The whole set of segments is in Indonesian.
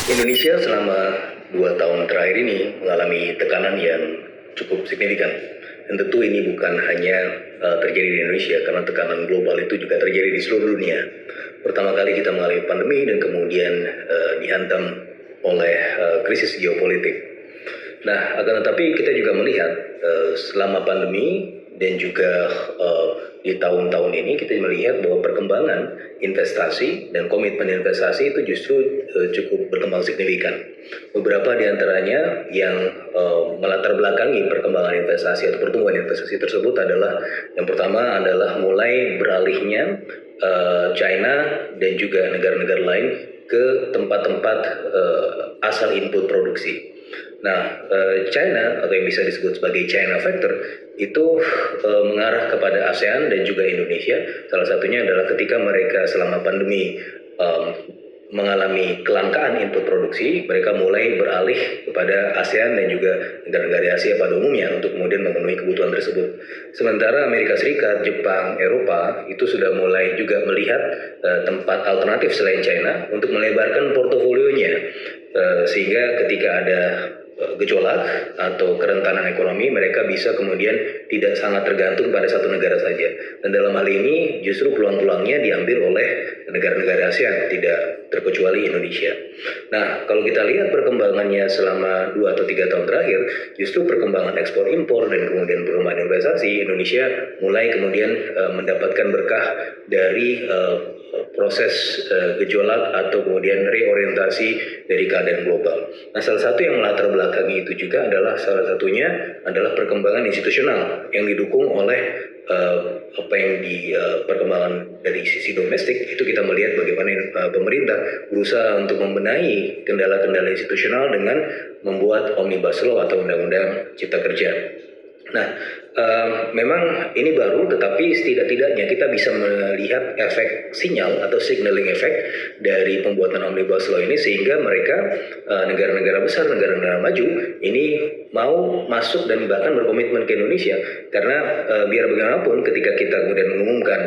Indonesia selama 2 tahun terakhir ini mengalami tekanan yang cukup signifikan. Dan tentu ini bukan hanya terjadi di Indonesia, karena tekanan global itu juga terjadi di seluruh dunia. Pertama kali kita mengalami pandemi dan kemudian dihantam oleh krisis geopolitik. Nah, akan tetapi kita juga melihat selama pandemi dan juga di tahun-tahun ini kita melihat bahwa perkembangan investasi dan komitmen investasi itu justru cukup berkembang signifikan. Beberapa di antaranya yang melatar belakangi perkembangan investasi atau pertumbuhan investasi tersebut adalah, yang pertama adalah mulai beralihnya China dan juga negara-negara lain ke tempat-tempat asal input produksi. Nah, China atau yang bisa disebut sebagai China Factor itu mengarah kepada ASEAN dan juga Indonesia. Salah satunya adalah ketika mereka selama pandemi mengalami kelangkaan input produksi, mereka mulai beralih kepada ASEAN dan juga negara-negara Asia pada umumnya untuk kemudian memenuhi kebutuhan tersebut. Sementara Amerika Serikat, Jepang, Eropa itu sudah mulai juga melihat tempat alternatif selain China untuk melebarkan portofolionya, sehingga ketika ada gejolak atau kerentanan ekonomi, mereka bisa kemudian tidak sangat tergantung pada satu negara saja. Dan dalam hal ini justru peluang-peluangnya diambil oleh negara-negara ASEAN, tidak terkecuali Indonesia. Nah, kalau kita lihat perkembangannya selama 2 atau 3 tahun terakhir, justru perkembangan ekspor impor dan kemudian perkembangan investasi, Indonesia mulai kemudian mendapatkan berkah dari proses gejolak atau kemudian reorientasi dari keadaan global. Nah, salah satu yang melatar belakangi itu juga adalah perkembangan institusional yang didukung oleh apa yang di perkembangan dari sisi domestik. Itu kita melihat bagaimana pemerintah berusaha untuk membenahi kendala-kendala institusional dengan membuat Omnibus Law atau Undang-Undang Cipta Kerja. Nah, memang ini baru, tetapi setidak-tidaknya kita bisa melihat efek sinyal atau signaling effect dari pembuatan Omnibus Law ini, sehingga mereka negara-negara besar, negara-negara maju ini mau masuk dan bahkan berkomitmen ke Indonesia. Karena biar bagaimanapun ketika kita kemudian mengumumkan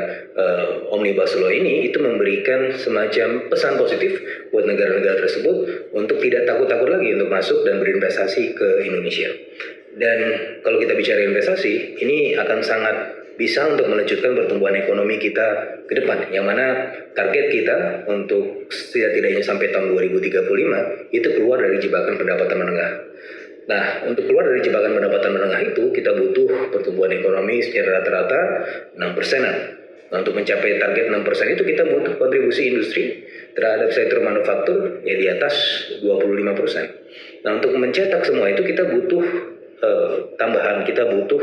Omnibus Law ini, itu memberikan semacam pesan positif buat negara-negara tersebut untuk tidak takut-takut lagi untuk masuk dan berinvestasi ke Indonesia. Dan kalau kita bicara investasi, ini akan sangat bisa untuk melanjutkan pertumbuhan ekonomi kita ke depan, yang mana target kita untuk setidaknya sampai tahun 2035 itu keluar dari jebakan pendapatan menengah. Nah, untuk keluar dari jebakan pendapatan menengah itu kita butuh pertumbuhan ekonomi secara rata-rata 6%. Nah, untuk mencapai target 6% itu kita butuh kontribusi industri terhadap sektor manufaktur ya di atas 25%. Nah, untuk mencetak semua itu kita butuh tambahan, kita butuh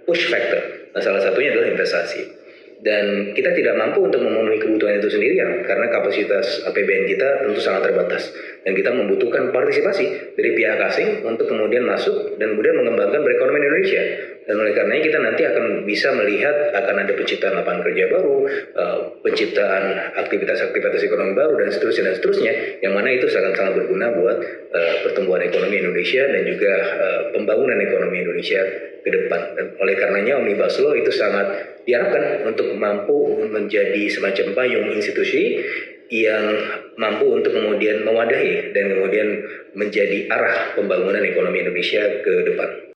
push factor. Nah, salah satunya adalah investasi. Dan kita tidak mampu untuk memenuhi kebutuhan itu sendirian karena kapasitas APBN kita tentu sangat terbatas. Dan kita membutuhkan partisipasi dari pihak asing untuk kemudian masuk dan kemudian mengembangkan perekonomian Indonesia. Dan oleh karenanya kita nanti akan bisa melihat akan ada penciptaan lapangan kerja baru, penciptaan aktivitas-aktivitas ekonomi baru, dan seterusnya, yang mana itu sangat-sangat berguna buat pertumbuhan ekonomi Indonesia dan juga pembangunan ekonomi Indonesia ke depan. Dan oleh karenanya Omnibus Law itu sangat diharapkan untuk mampu menjadi semacam payung institusi yang mampu untuk kemudian mewadahi dan kemudian menjadi arah pembangunan ekonomi Indonesia ke depan.